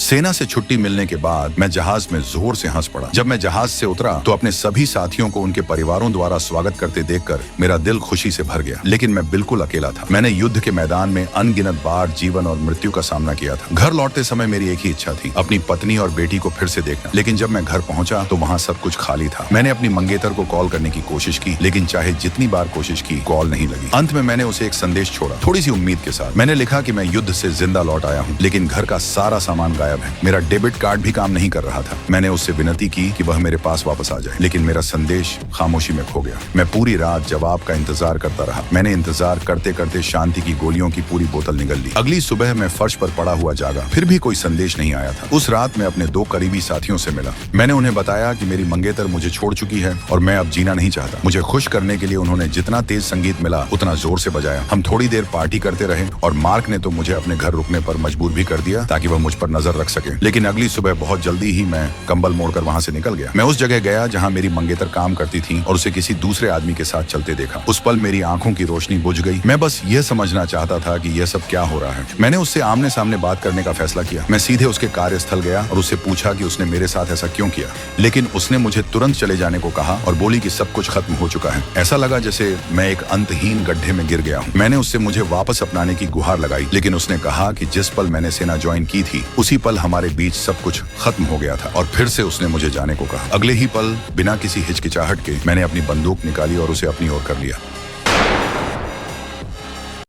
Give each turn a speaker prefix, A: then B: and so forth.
A: सेना से छुट्टी मिलने के बाद मैं जहाज में जोर से हंस पड़ा। जब मैं जहाज से उतरा तो अपने सभी साथियों को उनके परिवारों द्वारा स्वागत करते देखकर मेरा दिल खुशी से भर गया। लेकिन मैं बिल्कुल अकेला था। मैंने युद्ध के मैदान में अनगिनत बार जीवन और मृत्यु का सामना किया था। घर लौटते समय मेरी एक ही इच्छा थी, अपनी पत्नी और बेटी को फिर से देखना। लेकिन जब मैं घर पहुंचा तो वहाँ सब कुछ खाली था। मैंने अपनी मंगेतर को कॉल करने की कोशिश की, लेकिन चाहे जितनी बार कोशिश की कॉल नहीं लगी। अंत में मैंने उसे एक संदेश छोड़ा, थोड़ी सी उम्मीद के साथ। मैंने लिखा कि मैं युद्ध से जिंदा लौट आया हूँ, लेकिन घर का सारा सामान गायब है। मेरा डेबिट कार्ड भी काम नहीं कर रहा था। मैंने उससे विनती की कि वह मेरे पास वापस आ जाए, लेकिन मेरा संदेश खामोशी में खो गया। मैं पूरी रात जवाब का इंतजार करता रहा। मैंने इंतजार करते करते शांति की गोलियों की पूरी बोतल निगल ली। अगली सुबह मैं फर्श पर पड़ा हुआ जागा, फिर भी कोई संदेश नहीं आया था। उस रात मैं अपने 2 करीबी साथियों से मिला। मैंने उन्हें बताया कि मेरी मंगेतर मुझे छोड़ चुकी है और मैं अब जीना नहीं चाहता। मुझे खुश करने के लिए उन्होंने जितना तेज संगीत मिला उतना जोर से बजाया। हम थोड़ी देर पार्टी करते रहे और मार्क ने तो मुझे अपने घर रुकने पर मजबूर भी कर दिया ताकि वह मुझ पर नजर रख सके। लेकिन अगली सुबह बहुत जल्दी ही मैं कंबल मोड़कर वहां से निकल गया। मैं उस जगह गया जहां मेरी मंगेतर काम करती थी और उसे किसी दूसरे आदमी के साथ चलते देखा। उस पल मेरी आंखों की रोशनी बुझ गई। मैं बस यह समझना चाहता था कि यह सब क्या हो रहा है। मैंने उससे आमने सामने बात करने का फैसला किया। मैं सीधे उसके कार्यस्थल गया और उससे पूछा कि उसने मेरे साथ ऐसा क्यों किया। लेकिन उसने मुझे तुरंत चले जाने को कहा और बोली कि सब कुछ खत्म हो चुका है। ऐसा लगा जैसे मैं एक अंतहीन गड्ढे में गिर गया हूँ। मैंने उससे मुझे वापस अपनाने की गुहार लगाई, लेकिन उसने कहा कि जिस पल मैंने सेना ज्वाइन की थी उसी पल हमारे बीच सब कुछ खत्म हो गया था और फिर से उसने मुझे जाने को कहा। अगले ही पल बिना किसी हिचकिचाहट के मैंने अपनी बंदूक निकाली और उसे अपनी ओर कर लिया।